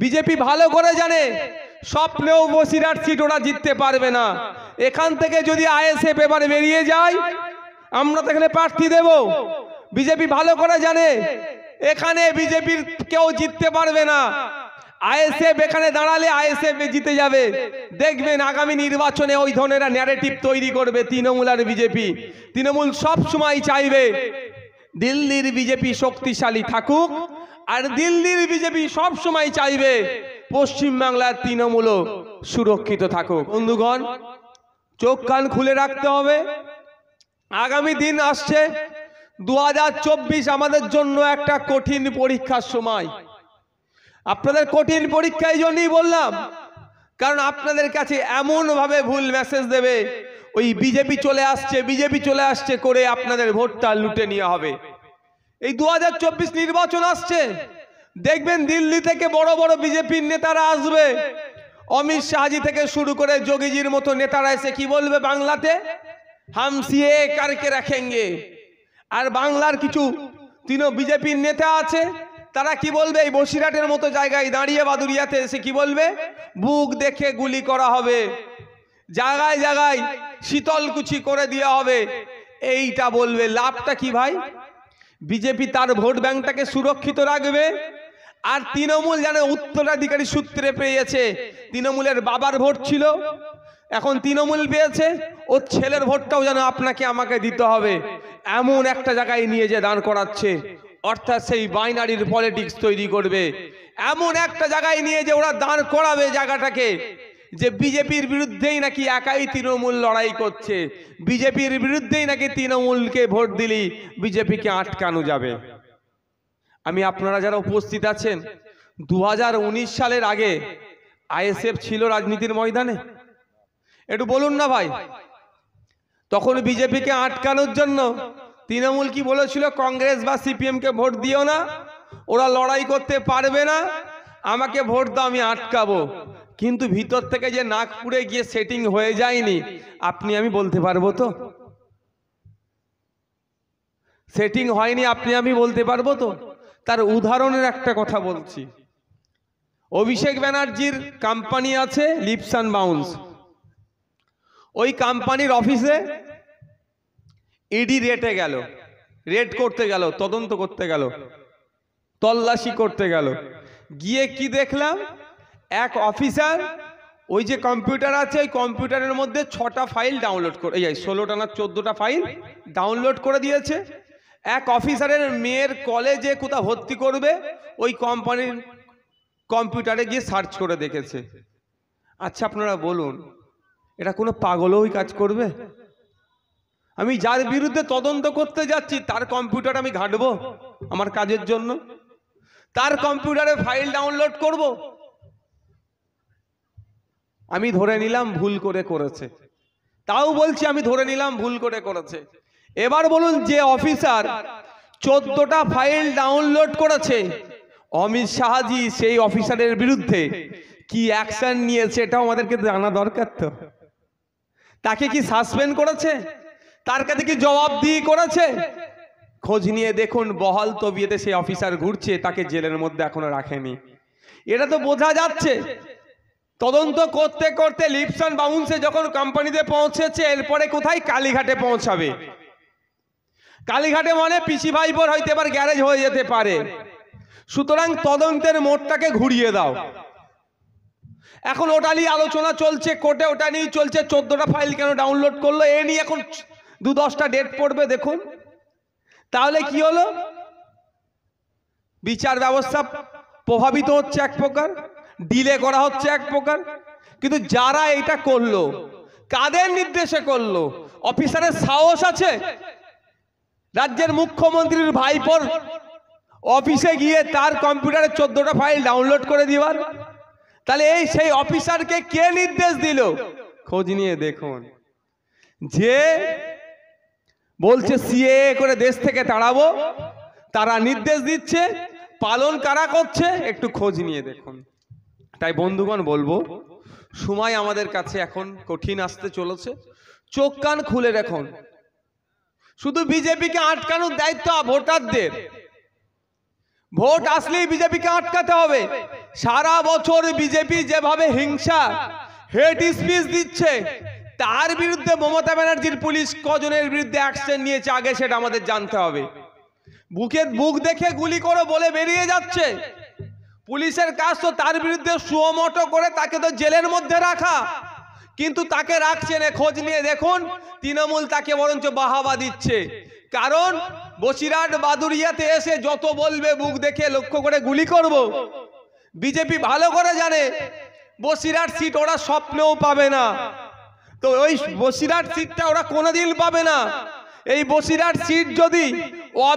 BJP ভালো করে জানে স্বপ্নেও বসিরহাট সিট ওরা জিততে পারবে না। এখান থেকে যদি আইএসএফ এবারে বেরিয়ে যায় আমরা তো এখানে প্রার্থী দেব। বিজেপি ভালো করে জানে এখানে বিজেপির কেউ জিততে পারবে না। আইএসএফ এখানে দাঁড়ালে আইএসএফ জিতে যাবে। দেখবেন আগামী নির্বাচনে ওই ধরনের ন্যারেটিভ তৈরি করবে তৃণমূল আর বিজেপি। তৃণমূল সব সময় চাইবে দিল্লির বিজেপি শক্তিশালী থাকুক, আর দিল্লির বিজেপি সব সময় চাইবে পশ্চিমবাংলার তৃণমূলও সুরক্ষিত থাকুক। বন্ধুগণ, চোখ কান খুলে রাখতে হবে। আগামী দিন আসছে 2024 আমাদের জন্য একটা কঠিন পরীক্ষার সময়। আপনাদের কঠিন পরীক্ষা এই জন্যই বললাম, কারণ আপনাদের কাছে এমন ভাবে ভুল মেসেজ দেবে ওই বিজেপি চলে আসছে বিজেপি চলে আসছে করে আপনাদের ভোটটা লুটে নেওয়া হবে। এই 2024 নির্বাচন আসছে, দেখবেন দিল্লি থেকে বড় বড় বিজেপির নেতারা আসবে। অমিত শাহজি থেকে শুরু করে যোগীজির মতো নেতারা এসে কি বলবে বাংলাতে, হাম সিএ করকে রাখেঙ্গে। আর বাংলার কিছু বিজেপির নেতা আছে তারা কি বলবে, এই বসিরহাটের মতো জায়গায় দাঁড়িয়ে বাদুরিয়াতে এসে কি বলবে, বুক দেখে গুলি করা হবে, জায়গায় জায়গায় শীতলকুচি করে দেওয়া হবে। এইটা বলবে, লাভটা কি ভাই? বিজেপি তার ভোট ব্যাংকটাকে সুরক্ষিত রাখবে, আর তৃণমূল যেন উত্তরাধিকারী সূত্রে পেয়েছে। তৃণমূলের বাবার ভোট ছিল, এখন তৃণমূল পেয়েছে, ওর ছেলের ভোটটাও যেন আপনাকে আমাকে দিতে হবে, এমন একটা জায়গায় নিয়ে যে দাঁড় করাচ্ছে। অর্থাৎ সেই বাইনারির পলিটিক্স তৈরি করবে, এমন একটা জায়গায় নিয়ে যে ওরা দাঁড় করাবে জায়গাটাকে, যে বিজেপির বিরুদ্ধেই নাকি একাই তৃণমূল লড়াই করছে, বিজেপির বিরুদ্ধেই নাকি তৃণমূলকে ভোট দিলি বিজেপিকে আটকানো যাবে। আমি আপনারা যারা উপস্থিত আছেন, 2019 সালের আগে আইএসএফ ছিল রাজনীতির ময়দানে? একটু বলুন না ভাই। তখন বিজেপিকে আটকানোর জন্য তৃণমূল কি বলেছিল, কংগ্রেস বা সিপিএম কে ভোট দিও না, ওরা লড়াই করতে পারবে না, আমাকে ভোট দাও আমি আটকাবো। কিন্তু ভিতর থেকে যে নাগপুরে গিয়ে সেটিং হয়ে যায়নি, আপনি আমি বলতে পারবো তো? সেটিং হয়নি আপনি আমি বলতে পারবো তো? তার উদাহরণের একটা কথা বলছি। অভিষেক ব্যানার্জির কোম্পানি আছে লিপস অ্যান্ড বাউন্স, ওই কোম্পানির অফিসে ইডি রেটে গেল, রেড করতে গেল, তদন্ত করতে গেল, তল্লাশি করতে গেল। গিয়ে কি দেখলাম, এক অফিসার ওই যে কম্পিউটার আছে, ওই কম্পিউটারের মধ্যে 6টা ফাইল ডাউনলোড করে, এই 16টা না 14টা ফাইল ডাউনলোড করে দিয়েছে। এক অফিসারের মেয়ের কলেজে কোথাও ভর্তি করবে, ওই কোম্পানির কম্পিউটারে গিয়ে সার্চ করে দেখেছে। আচ্ছা আপনারা বলুন, এটা কোনো পাগলও ওই কাজ করবে? আমি যার বিরুদ্ধে তদন্ত করতে যাচ্ছি তার কম্পিউটার আমি ঘাঁটবো আমার কাজের জন্য? তার কম্পিউটারে ফাইল ডাউনলোড করব? আমি ধরে নিলাম ভুল করে করেছে, তাও বলছি আমি ধরে নিলাম ভুল করে করেছে। এবার বলুন, যে অফিসার 14টা ফাইল ডাউনলোড করেছে, অমিত শাহজি সেই অফিসারের বিরুদ্ধে কি অ্যাকশন নিয়েছে এটাও আমাদেরকে জানা দরকার তো। তাকে কি সাসপেন্ড করেছে? তার কাছে কি জবাবদিহি করেছে? খোঁজ নিয়ে দেখুন, বহাল তবিয়তে সেই অফিসার ঘুরছে, তাকে জেলের মধ্যে এখনো রাখেনি। এটা তো বোঝা যাচ্ছে। তদন্ত করতে করতে লিপস অ্যান্ড বাউন্সে যখন কোম্পানিতে পৌঁছেছে, এরপরে কোথায়? কালীঘাটে পৌঁছাবে। কালীঘাটে মানে পিসি ভাইপোর হয়তো এবার গ্যারেজ হয়ে যেতে পারে। সুতরাং তদন্তের মোড়টাকে ঘুরিয়ে দাও। এখন ওটা নিয়ে আলোচনা চলছে কোর্টে, ওটা নিয়ে চলছে 14টা ফাইল কেন ডাউনলোড করলো, এ নিয়ে এখন 2-10টা ডেট পড়বে দেখুন। তাহলে কি হলো? বিচার ব্যবস্থা প্রভাবিত হচ্ছে এক প্রকার, ডিলে করা হচ্ছে এক প্রকার। কিন্তু যারা এটা করলো, কাদের নির্দেশে করলো? অফিসারের সাহস আছে রাজ্যের মুখ্যমন্ত্রীর ভাইপোর অফিসে গিয়ে তার কম্পিউটারে 14টা ফাইল ডাউনলোড করে দেওয়ার? তাহলে এই সেই অফিসারকে কে নির্দেশ দিল? খোঁজ নিয়ে দেখুন। যে বলছে সিএএ করে দেশ থেকে তাড়াবো, তারা নির্দেশ দিচ্ছে, পালন কারা করছে একটু খোঁজ নিয়ে দেখুন। তাই বন্ধুগণ বলবো, সময় আমাদের কাছে এখন কঠিন আসতে চলেছে, চোখ কান খুলে রাখুন। শুধু বিজেপিকে আটকানোর দায়িত্ব ভোটারদের। ভোট আসলেই বিজেপিকে আটকাতে হবে। সারা বছর বিজেপি যেভাবে হিংসা হেট স্পিচ দিচ্ছে, তার বিরুদ্ধে মমতা ব্যানার্জির পুলিশ কজনের বিরুদ্ধে অ্যাকশন নিয়েছে আগে সেটা আমাদের জানতে হবে। বুক দেখে গুলি করো বলে বেরিয়ে যাচ্ছে, পুলিশের কাজ তো তার বিরুদ্ধে সুমোটো করে তাকে তো জেলের মধ্যে রাখা, কিন্তু তাকে রাখছে না। খোঁজ নিয়ে দেখুন, তৃণমূল তাকে বরঞ্চ বাহাবা দিচ্ছে। কারণ বসিরহাট বাদুরিয়াতে এসে যত বলবে বুক দেখে লক্ষ্য করে গুলি করব, বিজেপি ভালো করে জানে বসিরহাট সিট ওরা স্বপ্নেও পাবে না। তো ওই বসিরহাট সিটটা ওরা কোনোদিন পাবে না। এই বসিরহাট সিট যদি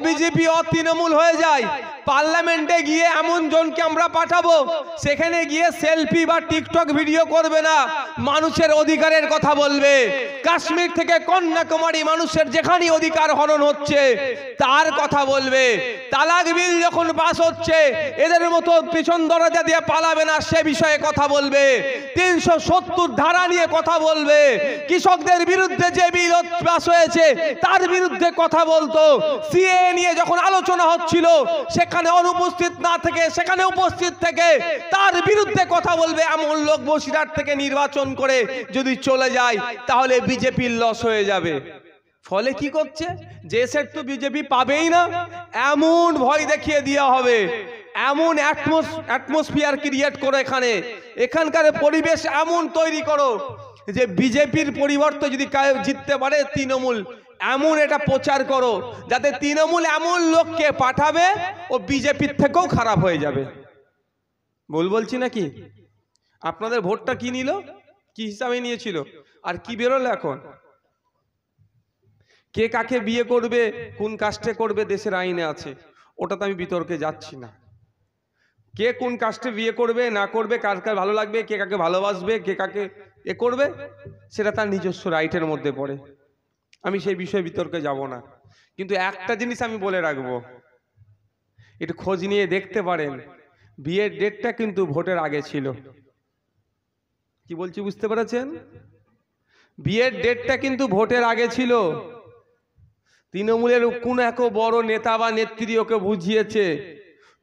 বিজেপি তৃণমূল হয়ে যায়, পার্লামেন্টে গিয়ে এমন জনকে আমরা পাঠাবো, সেখানে গিয়ে সেলফি বা টিকটক ভিডিও করবে না, মানুষের অধিকারের কথা বলবে। কাশ্মীর থেকে কন্যাকুমারী মানুষের যেখানে অধিকার হরণ হচ্ছে তার কথা বলবে। তালাক বিল যখন পাস হচ্ছে, এদের মতো পিছন দরজা দিয়ে পালাবে না, সে বিষয়ে কথা বলবে। 370 ধারা নিয়ে কথা বলবে। কৃষকদের বিরুদ্ধে যে বিল পাস হয়েছে তার বিরুদ্ধে কথা বলতো। সিএ নিয়ে যখন আলোচনা হচ্ছিল, সেখানে অনুপস্থিত না থেকে সেখানে উপস্থিত থেকে তার বিরুদ্ধে কথা বলবে। এমন লোক বসিরহাট থেকে নির্বাচন করে যদি চলে যায়, তাহলে বিজেপির লস হয়ে যাবে। ফলে কি করছে, যে সেট তো বিজেপি পাবেই না, এমন ভয় দেখিয়ে দেওয়া হবে, এমন অ্যাটমসফিয়ার ক্রিয়েট করো, এখানকার পরিবেশ এমন তৈরি করো যে বিজেপির পরিবর্তে যদি জিততে পারে তৃণমূল, এমন এটা প্রচার করো যাতে তৃণমূল এমন লোককে পাঠাবে ও বিজেপির থেকেও খারাপ হয়ে যাবে। বলছি নাকি? আপনাদের ভোটটা কি নিল, কি হিসাবে নিয়েছিল, আর কি বেরোলো এখন? কে কাকে বিয়ে করবে, কোন কাস্টে করবে, দেশের আইনে আছে, ওটাতে আমি বিতর্কে যাচ্ছি না। কে কোন কাস্টে বিয়ে করবে না করবে, কার কার ভালো লাগবে, কে কাকে ভালোবাসবে, কে কাকে করবে, সেটা তার নিজস্ব রাইটের মধ্যে পড়ে। আমি সেই বিষয়ে বিতর্কে যাব না। কিন্তু একটা জিনিস আমি বলে রাখবো, একটু খোঁজ নিয়ে দেখতে পারেন, বিয়ের ডেটটা কিন্তু ভোটের আগে ছিল। কি বলছি বুঝতে পেরেছেন? বিয়ের ডেটটা কিন্তু ভোটের আগে ছিল। তৃণমূলের কোন এক বড় নেতা বা নেত্রী ওকে বুঝিয়েছে,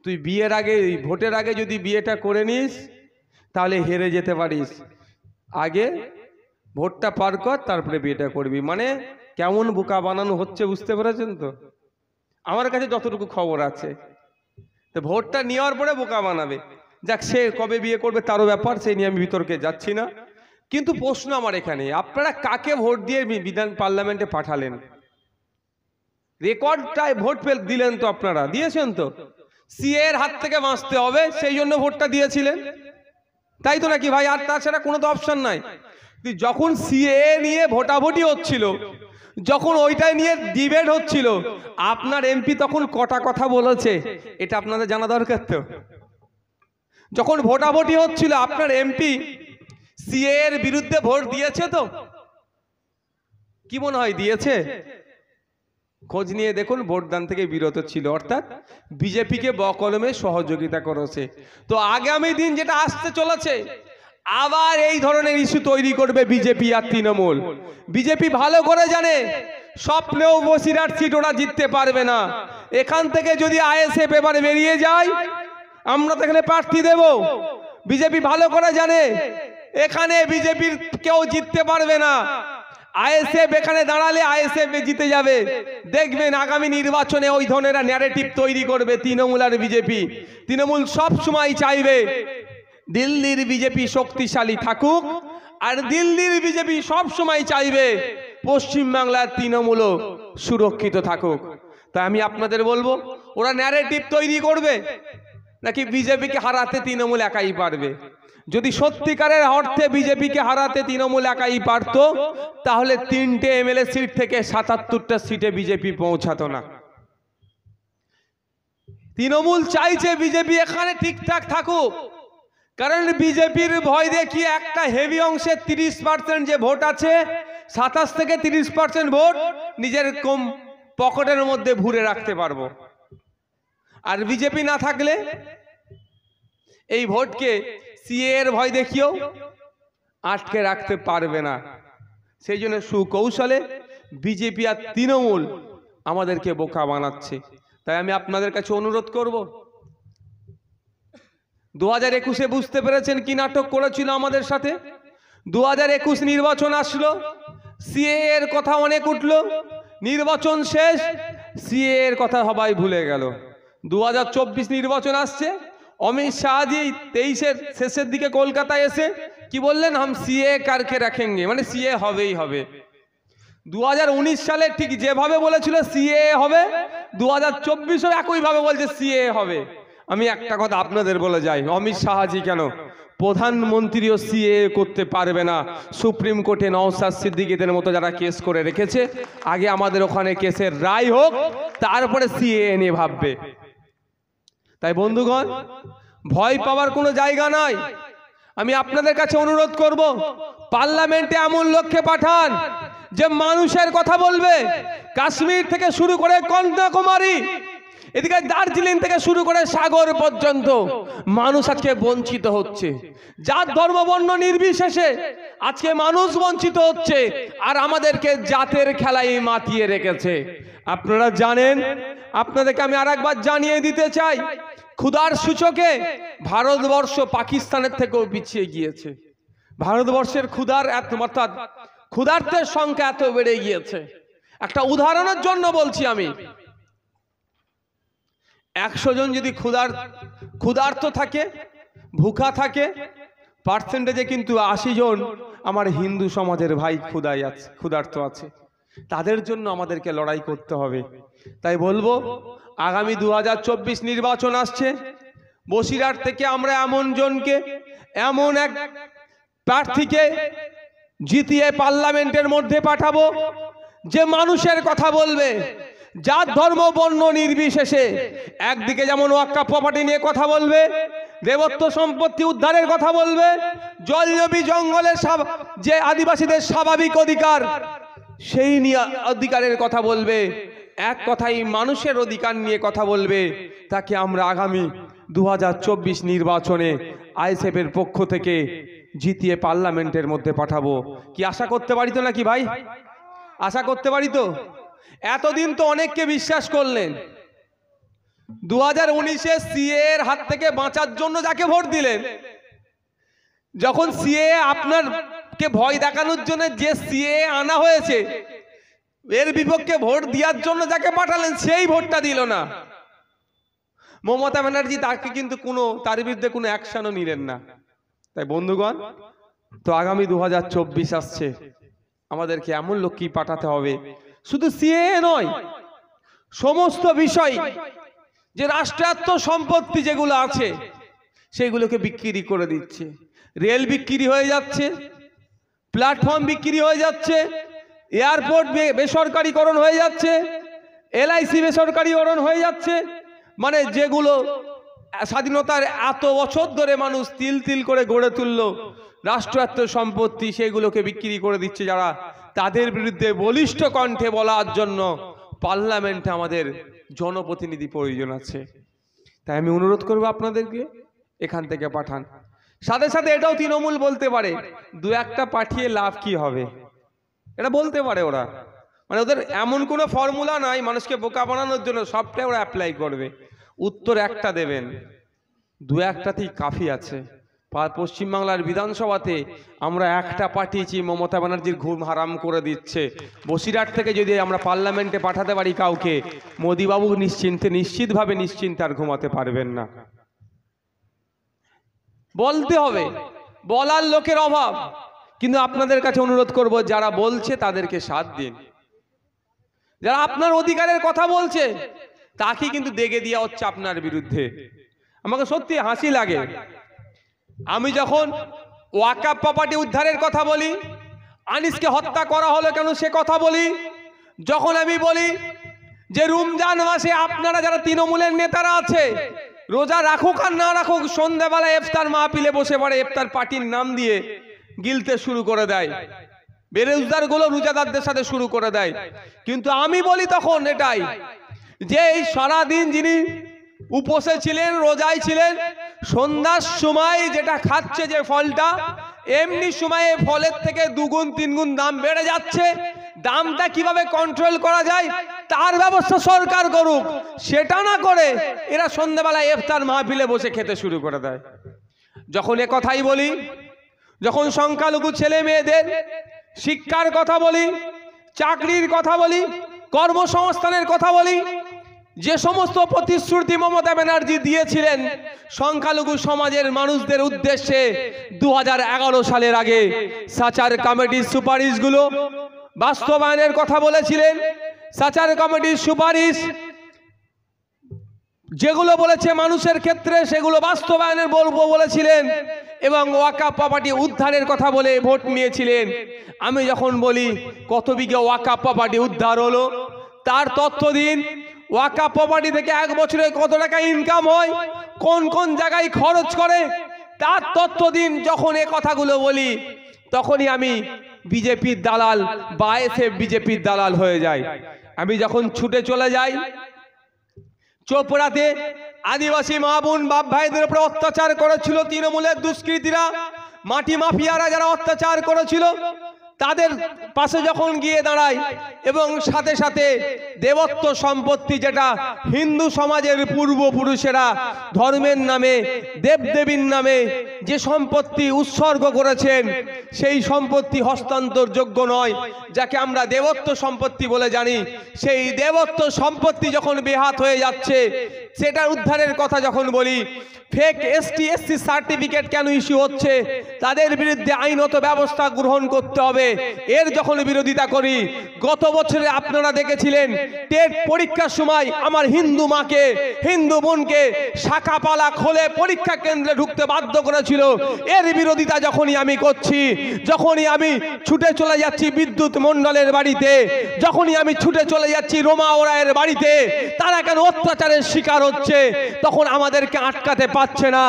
তুই বিয়ের আগে, ভোটের আগে যদি বিয়েটা করে নিস তাহলে হেরে যেতে পারিস, আগে ভোটটা পার কর তারপরে বিয়েটা করবি। মানে কেমন বোকা বানানো হচ্ছে বুঝতে পেরেছেন তো? আমার কাছে যতটুকু খবর আছে, তো ভোটটা নেওয়ার পরে বোকা বানাবে। যাক, সে কবে বিয়ে করবে তারও ব্যাপার, সেই নিয়ে আমি বিতর্কে যাচ্ছি না। কিন্তু প্রশ্ন আমার এখানে, আপনারা কাকে ভোট দিয়ে বিধান পার্লামেন্টে পাঠালেন? রেকর্ডটায় ভোট দিলেন তো, আপনারা দিয়েছেন তো। সিএ এর হাত থেকে বাঁচতে হবে সেই জন্য ভোটটা দিয়েছিলেন, তাই তো নাকি ভাই? আর তাছাড়া কোনো তো অপশন নাই। যখন সিএ নিয়ে ভোটাভুটি হচ্ছিল, যখন ওইটাই নিয়ে ডিবেট হচ্ছিল, আপনার এমপি তখন কটা কথা বলেছে এটা আপনাদের জানা দরকার তো। যখন ভোটাভুটি হচ্ছিল, আপনার এমপি সিএ এর বিরুদ্ধে ভোট দিয়েছে তো? কি মনে হয় দিয়েছে? খোঁজ নিয়ে দেখুন, ভোটদান থেকে বিরত ছিল, অর্থাৎ বিজেপিকে বকলমে সহযোগিতা করেছে। তো আগামী দিন যেটা আসতে চলেছে, আবার এই ধরনের ইস্যু তৈরি করবে বিজেপি আর তৃণমূল। বিজেপি ভালো করে জানে স্বপ্নেও বসিরহাট সিট ওরা জিততে পারবে না। এখান থেকে যদি আইএসএফ এবারে বেরিয়ে যায়, আমরা তো এখানে প্রার্থী দেব। বিজেপি ভালো করে জানে এখানে বিজেপির কেউ জিততে পারবে না। আইএসএফ এখানে দাঁড়ালে আইএসএফ জিতে যাবে। দেখবেন আগামী নির্বাচনে ওই ধরনের ন্যারেটিভ তৈরি করবে তৃণমূল আর বিজেপি। তৃণমূল সব সময় চাইবে দিল্লির বিজেপি শক্তিশালী থাকুক, আর দিল্লির বিজেপি সব সময় চাইবে পশ্চিমবাংলার তৃণমূলও সুরক্ষিত থাকুক। তাই আমি আপনাদের বলবো, ওরা ন্যারেটিভ তৈরি করবে নাকি বিজেপিকে হারাতে তৃণমূল একাই পারবে? যদি সত্যিকারের অর্থে বিজেপিকে হারাতে তৃণমূল একাই পারত, তাহলে 3টে এমএলএ সিট থেকে 77টা সিটে বিজেপি পৌঁছাতো না। তৃণমূল চাইছে বিজেপি এখানে ঠিকঠাক থাকুক, কারণ বিজেপির ভয় দেখিয়ে একটা হেভি অংশের 30% যে ভোট আছে, 27 থেকে 30% ভোট নিজের কম পকেটের মধ্যে ভরে রাখতে পারবো। আর বিজেপি না থাকলে এই ভোটকে সিএ এর ভয় দেখিয়েও আটকে রাখতে পারবে না। সেই জন্য সুকৌশলে বিজেপি আর তৃণমূল আমাদেরকে বোকা বানাচ্ছে। তাই আমি আপনাদের কাছে অনুরোধ করব, 2021-এ বুঝতে পেরেছেন কি নাটক করেছিল আমাদের সাথে। 2021 নির্বাচন আসলো, সিএ এর কথা অনেক উঠলো, নির্বাচন শেষ, সিএ এর কথা সবাই ভুলে গেল। 2024 নির্বাচন আসছে, অমিত শাহজি 23-এর শেষের দিকে কলকাতায় এসে কি বললেন, হাম সিএ কারকে রাখেঙ্গে, মানে সিএ হবেই হবে। 2019 সালে ঠিক যেভাবে বলেছিল সিএ হবে, 2024-ও একইভাবে বলছে সিএ হবে। আমি একটা কথা আপনাদের বলে যাই, অমিত শাহজি কেন, প্রধানমন্ত্রীও সিএ করতে পারবে না। সুপ্রিম কোর্টে নওশাদ সিদ্দিকীদের মতো যারা কেস করে রেখেছে, আগে আমাদের ওখানে কেসের রায় হোক, তারপরে সিএ নিয়ে ভাববে। তাই বন্ধুগণ, ভয় পাওয়ার কোনো জায়গা নাই। আমি আপনাদের কাছে অনুরোধ করব, পার্লামেন্টে এমন লোককে পাঠান যে মানুষের কথা বলবে। কাশ্মীর থেকে শুরু করে কন্যাকুমারী, এদিকে দার্জিলিং থেকে শুরু করে সাগর পর্যন্ত মানুষ আজকে বঞ্চিত হচ্ছে। জাত ধর্ম বর্ণ নির্বিশেষে আজকে মানুষ বঞ্চিত হচ্ছে, আর আমাদেরকে জাতের খেলায় মাতিয়ে রেখেছে। আপনারা জানেন, আপনাদেরকে আমি আরেকবার জানিয়ে দিতে চাই, ক্ষুধার সূচকে ভারতবর্ষ পাকিস্তানের থেকেও পিছিয়ে গিয়েছে। ভারতবর্ষের অর্থাৎ ক্ষুধার্তের সংখ্যা এত বেড়ে গিয়েছে। একটা উদাহরণের জন্য বলছি, আমি 100 জন যদি ক্ষুধার্ত থাকে, ভুখা থাকে, পার্সেন্টেজে কিন্তু 80 জন আমার হিন্দু সমাজের ভাই ক্ষুধার্ত আছে। তাদের জন্য আমাদেরকে লড়াই করতে হবে। তাই বলবো, আগামী 2024 নির্বাচন আসছে, বসিরহাট থেকে আমরা এমন এক প্রার্থীকে জিতিয়ে পার্লামেন্টের মধ্যে পাঠাবো, যে মানুষের কথা বলবে, জাত ধর্ম বর্ণ নির্বিশেষে। একদিকে যেমন ওয়াক্ফ প্রপার্টি নিয়ে কথা বলবে, দেবত্ব সম্পত্তি উদ্ধারের কথা বলবে, জলজমি জঙ্গলের যে আদিবাসীদের স্বাভাবিক অধিকার, সেই নিয়ে অধিকারের কথা বলবে। এক কথাই মানুষের অধিকার নিয়ে কথা বলবে। তাকে আমরা আগামী 2024 নির্বাচনে আইএসএফের পক্ষ থেকে জিতিয়ে পার্লামেন্টের মধ্যে পাঠাবো। কি আশা করতে পারি তো নাকি ভাই? আশা করতে পারি তো? এতদিন তো অনেককে বিশ্বাস করলেন, 2019-এ সিএ এর হাত থেকে বাঁচার জন্য যাকে ভোট দিলেন, যখন সিএ আপনারকে ভয় দেখানোর জন্য যে সিএ আনা হয়েছে, এর বিপক্ষে ভোট দেওয়ার জন্য যাকে পাঠালেন, সেই ভোটটা দিল না। মমতা ব্যানার্জি তাকে কিন্তু তার বিরুদ্ধে কোনো অ্যাকশনও নিলেন না। তাই বন্ধুগণ, তো আগামী 2024 আসছে, আমাদেরকে এমন লোককেই পাঠাতে হবে। শুধু সিএ নয়, সমস্ত বিষয়, যে রাষ্ট্রায়ত্ত সম্পত্তি যেগুলো আছে সেগুলোকে বিক্রি করে দিচ্ছে। রেল বিক্রি হয়ে যাচ্ছে, প্ল্যাটফর্ম বিক্রি হয়ে যাচ্ছে, এয়ারপোর্ট বেসরকারীকরণ হয়ে যাচ্ছে, এলআইসি বেসরকারীকরণ হয়ে যাচ্ছে। মানে যেগুলো স্বাধীনতার এত বছর ধরে মানুষ তিল তিল করে গড়ে তুললো রাষ্ট্রায়ত্ত সম্পত্তি, সেগুলোকে বিক্রি করে দিচ্ছে যারা, তাদের বিরুদ্ধে বলিষ্ঠ কণ্ঠে বলার জন্য পার্লামেন্টে আমাদের জনপ্রতিনিধি প্রয়োজন আছে। তাই আমি অনুরোধ করব আপনাদেরকে, এখান থেকে পাঠান। সাথে সাথে এটাও তৃণমূল বলতে পারে, 2-1টা পাঠিয়ে লাভ কি হবে, এটা বলতে পারে ওরা। মানে ওদের এমন কোনো ফর্মুলা নাই মানুষকে বোকা বানানোর জন্য, সবটাই ওরা অ্যাপ্লাই করবে। উত্তর একটা দেবেন, 2-1টাতেই কাফি আছে। পশ্চিমবাংলার বিধানসভাতে আমরা একটা পাঠিয়েছি, মমতা ব্যানার্জির ঘুম হারাম করে দিচ্ছে। বসিরহাট থেকে যদি আমরা পার্লামেন্টে পাঠাতে পারি কাউকে, মোদিবাবু নিশ্চিতভাবে নিশ্চিন্তে আর ঘুমাতে পারবেন না। বলতে হবে, বলার লোকের অভাব। কিন্তু আপনাদের কাছে অনুরোধ করব, যারা বলছে তাদেরকে সাথ দিন। যারা আপনার অধিকারের কথা বলছে তাকে কিন্তু দেগে দেওয়া হচ্ছে আপনার বিরুদ্ধে। আমাকে সত্যি হাসি লাগে, আমি যখন ওয়াকফ প্রপার্টি উদ্ধারের কথা বলি, আনিসকে হত্যা করা হলো কেন সে কথা বলি, যখন আমি বলি যে রমজান মাসে আপনারা যারা তৃণমূলের নেতারা আছে, রোজা রাখুক আর না রাখুক, সন্ধ্যাবেলা ইফতার মাহফিলে বসে পড়ে, ইফতার পার্টির নাম দিয়ে গিলতে শুরু করে দেয়, বেরোজগারগুলো রোজাদারদের সাথে শুরু করে দেয়। কিন্তু আমি বলি তখন এটাই, যে এই সারাদিন যিনি উপোসে ছিলেন, রোজায় ছিলেন, সন্ধ্যার সময় যেটা খাচ্ছে যে ফলটা, এমনি সময়ে ফলের থেকে 2-3 গুণ দাম বেড়ে যাচ্ছে। দামটা কিভাবে কন্ট্রোল করা যায় তার ব্যবস্থা সরকার করুক, সেটা না করে এরা সন্ধ্যাবেলা ইফতার মাহফিলে বসে খেতে শুরু করে দেয়। যখন এ কথাই বলি, যখন সংখ্যালঘু ছেলে মেয়েদের শিক্ষার কথা বলি, চাকরির কথা বলি, কর্মসংস্থানের কথা বলি, যে সমস্ত প্রতিশ্রুতি মমতা ব্যানার্জি দিয়েছিলেন সংখ্যালঘু সমাজের মানুষদের উদ্দেশ্যে 2011 সালের আগে, সাচার কমিটির সুপারিশগুলো বাস্তবায়নের কথা বলেছিলেন। সাচার কমিটির সুপারিশ যেগুলো বলেছে মানুষের ক্ষেত্রে সেগুলো বাস্তবায়নের বলবো বলেছিলেন, এবং ওয়াকাফ প্রপার্টি উদ্ধারের কথা বলে ভোট নিয়েছিলেন। আমি যখন বলি কত বিঘা ওয়াকাফ প্রপার্টি উদ্ধার হলো তার তথ্য দিন, ওয়াকাফ প্রপার্টি থেকে এক বছরে কত টাকা ইনকাম হয়, কোন কোন জায়গায় খরচ করে তার তথ্য দিন। যখন এই কথাগুলো বলি তখনই আমি বিজেপির দালাল বা আইএসএফ বিজেপির দালাল হয়ে যাই। আমি যখন ছুটে চলে যাই চোপড়াতে আদিবাসী মা বোন বাপ ভাইদের উপর অত্যাচার করেছিল তৃণমূলের দুষ্কৃতীরা, মাটি মাফিয়ারা যারা অত্যাচার করেছিল, তাদের পাশে যখন গিয়ে দাঁড়াই এবং সাথে সাথে দেবত্ব সম্পত্তি যেটা হিন্দু সমাজের পূর্বপুরুষেরা ধর্মের নামে দেবদেবীর নামে যে সম্পত্তি উৎসর্গ করেছেন সেই সম্পত্তি হস্তান্তরযোগ্য নয়, যাকে আমরা দেবত্ব সম্পত্তি বলে জানি, সেই দেবত্ব সম্পত্তি যখন বেহাত হয়ে যাচ্ছে সেটার উদ্ধারের কথা যখন বলি, ফেক এসটি/এসসি সার্টিফিকেট কেন ইস্যু হচ্ছে তাদের বিরুদ্ধে আইনত ব্যবস্থা গ্রহণ করতে হবে, এর যখন বিরোধিতা করি। গত বছরে আপনারা দেখেছিলেন টেট পরীক্ষার সময় আমার হিন্দু মাকে, হিন্দু বোনকে শাখাপালা খোলে পরীক্ষা কেন্দ্রে ঢুকতে বাধ্য করেছিল, এর বিরোধিতা যখনই আমি করছি, যখনই আমি ছুটে চলে যাচ্ছি বিদ্যুৎ মণ্ডলের বাড়িতে, যখনই আমি ছুটে চলে যাচ্ছি রোমা ওরায়ের বাড়িতে, তারা কেন অত্যাচারের শিকার হচ্ছে, তখন আমাদেরকে আটকাতে পারছে না।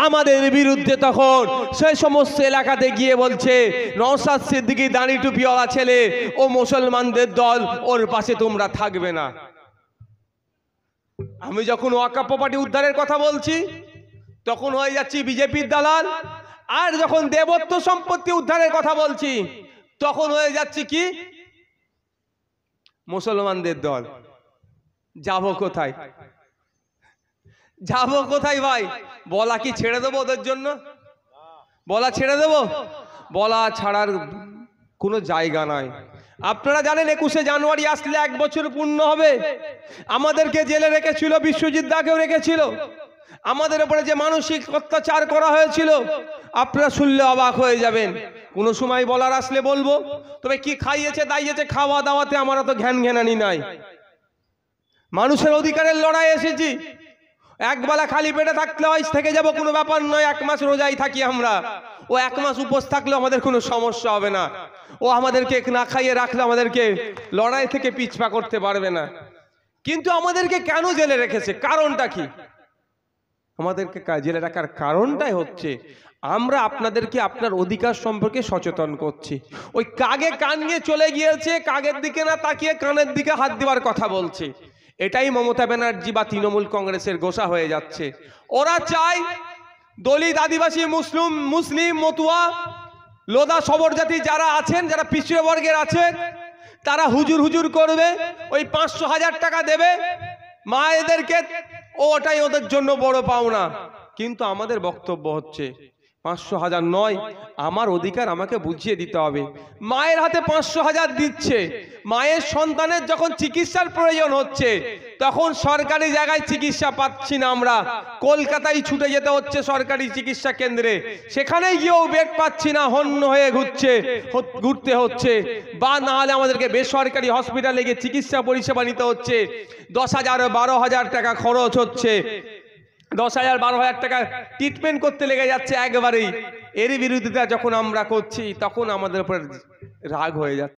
আমাদের বিরুদ্ধে তখন সেই সমস্ত এলাকাতে গিয়ে বলছে নওশাদ সিদ্দিকী দাড়ি টুপিওয়ালা ছেলে, ও মুসলমানদের দল, ওর পাশে তোমরা থাকবে না। আমি যখন ওয়াকাফ প্রপার্টি উদ্ধারের কথা বলছি তখন হয়ে যাচ্ছি বিজেপির দালাল, আর যখন দেবত্ব সম্পত্তি উদ্ধারের কথা বলছি তখন হয়ে যাচ্ছি কি মুসলমানদের দল। যাবো কোথায়, যাবো কোথায় ভাই? বলা কি ছেড়ে দেবো ওদের জন্য? বলা ছেড়ে দেবো? বলা ছাড়ার কোনো জায়গা নাই। আপনারা জানেন 21শে জানুয়ারি আসলে 1 বছর পূর্ণ হবে। আমাদেরকে জেলে রেখেছিল, বিশ্বজিৎ দাকেও রেখেছিল, আমাদের উপরে যে মানসিক অত্যাচার করা হয়েছিল আপনারা শুনলে অবাক হয়ে যাবেন। কোনো সময় বলার আসলে বলবো, তবে কি খাইয়েছে দাইয়েছে খাওয়া দাওয়াতে আমার তো ঘ্যান ঘ্যানানি নাই। মানুষের অধিকারের লড়াই এসেছি, একবেলা খালি পেটে থাকলে হয় থেকে যাব কোনো ব্যাপার নয়, 1 মাস রোজাই থাকি আমরা, ও 1 মাস উপোস থাকলে আমাদের কোনো সমস্যা হবে না, ও আমাদেরকে না খাইয়ে রাখলে আমাদেরকে লড়াই থেকে পিছপা করতে পারবে না। কিন্তু আমাদেরকে কেন জেলে রেখেছে, কারণটা কি? আমাদেরকে জেলে রাখার কারণটাই হচ্ছে আমরা আপনাদেরকে আপনার অধিকার সম্পর্কে সচেতন করছি। ওই কাগে কান নিয়ে চলে গিয়েছে, কাগের দিকে না তাকিয়ে কানের দিকে হাত দেওয়ার কথা বলছে। এটাই মমতা ব্যানার্জি বা তৃণমূল কংগ্রেসের গোসা হয়ে যাচ্ছে। ওরা চায় দলিত, আদিবাসী, মুসলিম, মতুয়া, লোদা, সবরজাতি যারা আছেন, যারা পিছিয়ে বর্গের আছেন, তারা হুজুর হুজুর করবে, ওই 500,000 টাকা দেবে মায়েদেরকে, ওটাই ওদের জন্য বড় পাওনা। কিন্তু আমাদের বক্তব্য হচ্ছে 500,000 নয়, আমার অধিকার আমাকে বুঝিয়ে দিতে হবে। মায়ের হাতে 500,000 দিচ্ছে, মায়ের সন্তানের যখন চিকিৎসার প্রয়োজন হচ্ছে তখন সরকারি জায়গায় চিকিৎসা পাচ্ছি না, আমরা কলকাতায় ছুটে যেতে হচ্ছে সরকারি চিকিৎসা কেন্দ্রে, সেখানেই গিয়েও বেড পাচ্ছি না, হন্য হয়ে ঘুরতে হচ্ছে, বা না হলে আমাদেরকে বেসরকারি হসপিটালে গিয়ে চিকিৎসা পরিষেবা নিতে হচ্ছে। 10,000-12,000 টাকা খরচ হচ্ছে, 10,000-12,000 টাকা ট্রিটমেন্ট করতে লেগে যাচ্ছে একবারেই। এর বিরোধিতা যখন আমরা করছি তখন আমাদের উপর রাগ হয়ে যাচ্ছে।